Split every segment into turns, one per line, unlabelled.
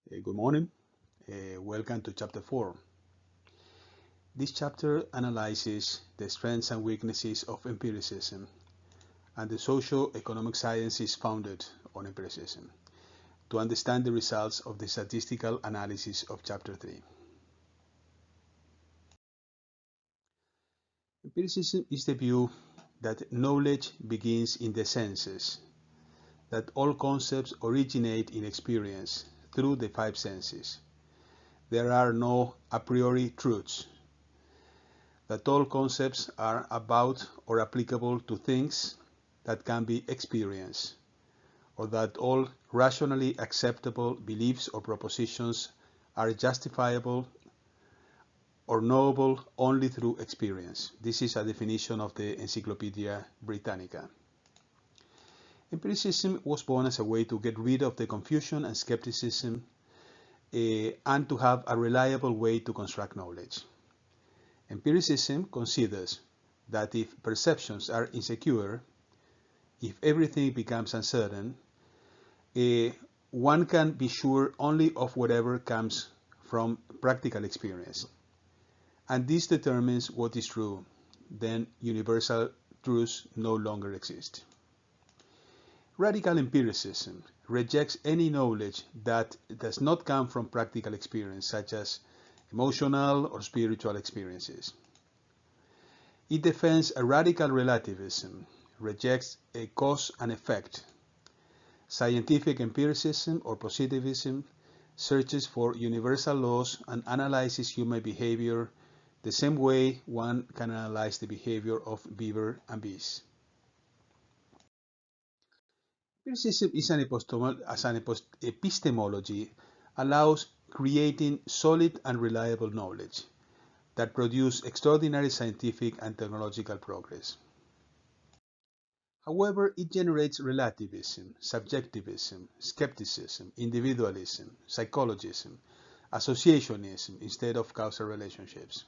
Good morning. Welcome to chapter 4. This chapter analyzes the strengths and weaknesses of empiricism and the socio-economic sciences founded on empiricism to understand the results of the statistical analysis of chapter 3. Empiricism is the view that knowledge begins in the senses, that all concepts originate in experience through the five senses. There are no a priori truths, that all concepts are about or applicable to things that can be experienced, or that all rationally acceptable beliefs or propositions are justifiable or knowable only through experience. This is a definition of the Encyclopedia Britannica. Empiricism was born as a way to get rid of the confusion and skepticism and to have a reliable way to construct knowledge. Empiricism considers that if perceptions are insecure, if everything becomes uncertain, one can be sure only of whatever comes from practical experience. And this determines what is true. Then universal truths no longer exist. Radical empiricism rejects any knowledge that does not come from practical experience, such as emotional or spiritual experiences. It defends a radical relativism, rejects a cause and effect. Scientific empiricism or positivism searches for universal laws and analyzes human behavior the same way one can analyze the behavior of beaver and bees. Empiricism is an epistemology allows creating solid and reliable knowledge that produce extraordinary scientific and technological progress. However, it generates relativism, subjectivism, skepticism, individualism, psychologism, associationism instead of causal relationships.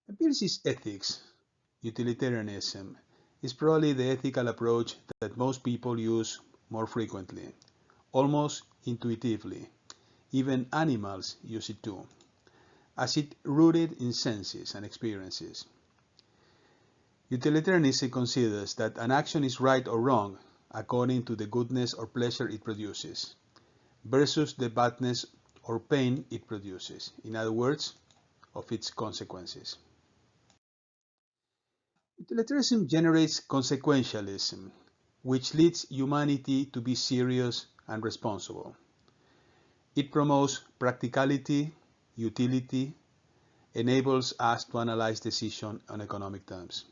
Empiricist ethics, utilitarianism, is probably the ethical approach that most people use more frequently, almost intuitively. Even animals use it too, as it rooted in senses and experiences. Utilitarianism considers that an action is right or wrong according to the goodness or pleasure it produces, versus the badness or pain it produces, in other words, of its consequences. Utilitarianism generates consequentialism, which leads humanity to be serious and responsible. It promotes practicality, utility, enables us to analyze decisions on economic terms.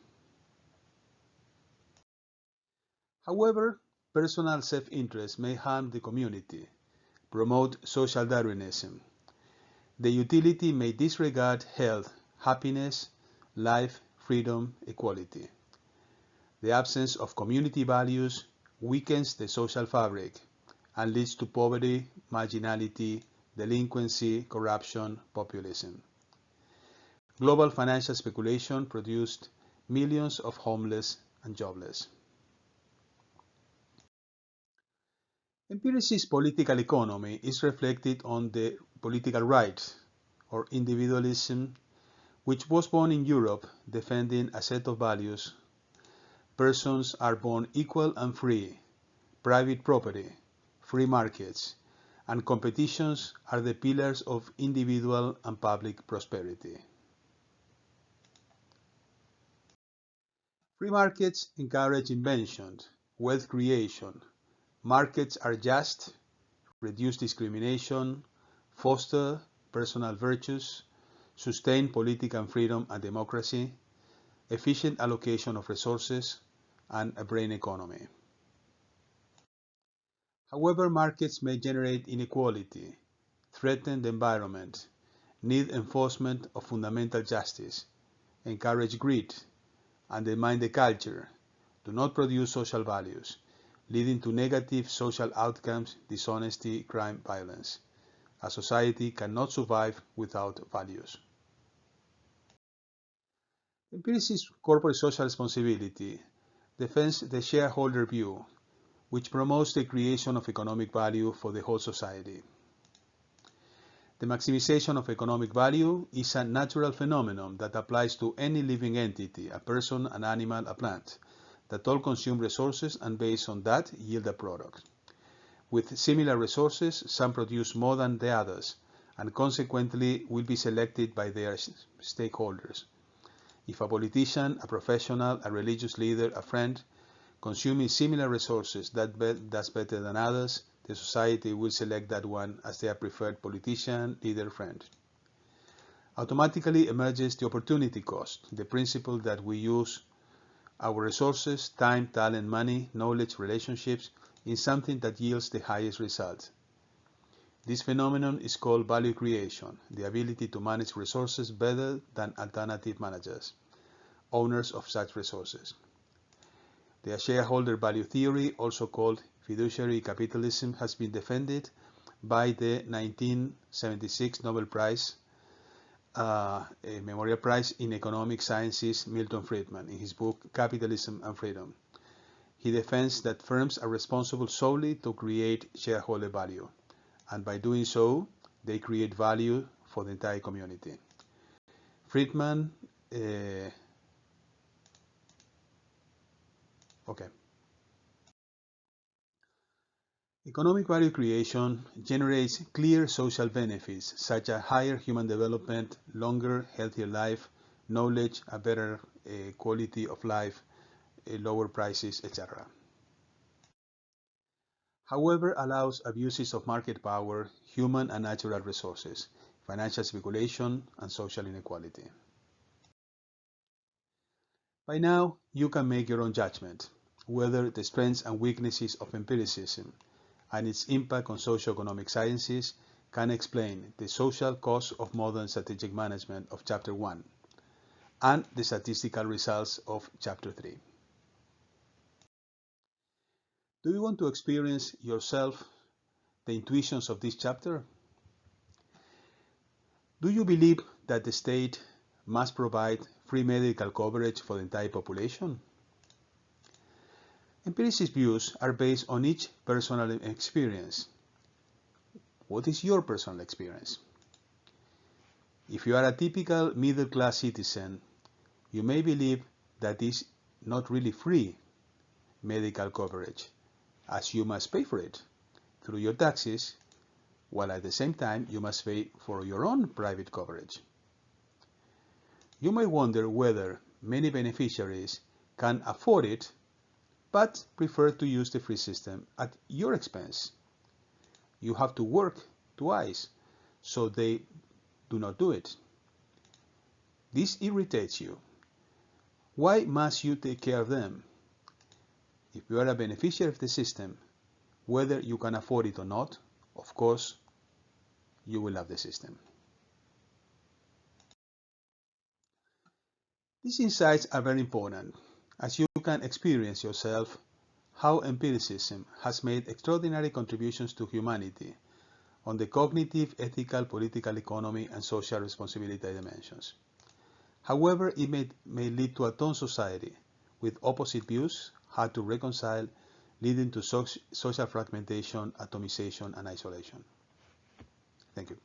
However, personal self-interest may harm the community, promote social Darwinism. The utility may disregard health, happiness, life, freedom, equality. The absence of community values weakens the social fabric and leads to poverty, marginality, delinquency, corruption, populism. Global financial speculation produced millions of homeless and jobless. Empiricist political economy is reflected on the political right, or individualism, which was born in Europe defending a set of values. Persons are born equal and free, private property, free markets, and competitions are the pillars of individual and public prosperity. Free markets encourage invention, wealth creation. Markets are just, reduce discrimination, foster personal virtues, sustain political freedom and democracy, efficient allocation of resources, and a brain economy. However, markets may generate inequality, threaten the environment, need enforcement of fundamental justice, encourage greed, undermine the culture, do not produce social values, leading to negative social outcomes, dishonesty, crime, violence. A society cannot survive without values. Empiricist corporate social responsibility defends the shareholder view, which promotes the creation of economic value for the whole society. The maximization of economic value is a natural phenomenon that applies to any living entity, a person, an animal, a plant, that all consume resources and based on that yield a product. With similar resources, some produce more than the others, and consequently will be selected by their stakeholders. If a politician, a professional, a religious leader, a friend, consuming similar resources does better than others, the society will select that one as their preferred politician, leader, friend. Automatically emerges the opportunity cost, the principle that we use our resources, time, talent, money, knowledge, relationships, in something that yields the highest result. This phenomenon is called value creation, the ability to manage resources better than alternative managers, owners of such resources. The shareholder value theory, also called fiduciary capitalism, has been defended by the 1976 Nobel Prize, Memorial Prize in Economic Sciences, Milton Friedman, in his book Capitalism and Freedom. He defends that firms are responsible solely to create shareholder value, and by doing so, they create value for the entire community. Friedman, Economic value creation generates clear social benefits such as higher human development, longer, healthier life, knowledge, a better quality of life, lower prices, etc. However, allows abuses of market power, human and natural resources, financial speculation, and social inequality. By now, you can make your own judgment whether the strengths and weaknesses of empiricism and its impact on socio-economic sciences can explain the social cost of modern strategic management of Chapter 1 and the statistical results of Chapter 3. Do you want to experience yourself the intuitions of this chapter? Do you believe that the state must provide free medical coverage for the entire population? Empiricist views are based on each personal experience. What is your personal experience? If you are a typical middle-class citizen, you may believe that is not really free medical coverage, as you must pay for it through your taxes, while at the same time you must pay for your own private coverage. You may wonder whether many beneficiaries can afford it but prefer to use the free system at your expense. You have to work twice, so they do not do it. This irritates you. Why must you take care of them? If you are a beneficiary of the system, whether you can afford it or not, of course, you will love the system. These insights are very important, as you can experience yourself how empiricism has made extraordinary contributions to humanity on the cognitive, ethical, political, economy, and social responsibility dimensions. However, it may lead to a torn society with opposite views hard to reconcile, leading to social fragmentation, atomization, and isolation. Thank you.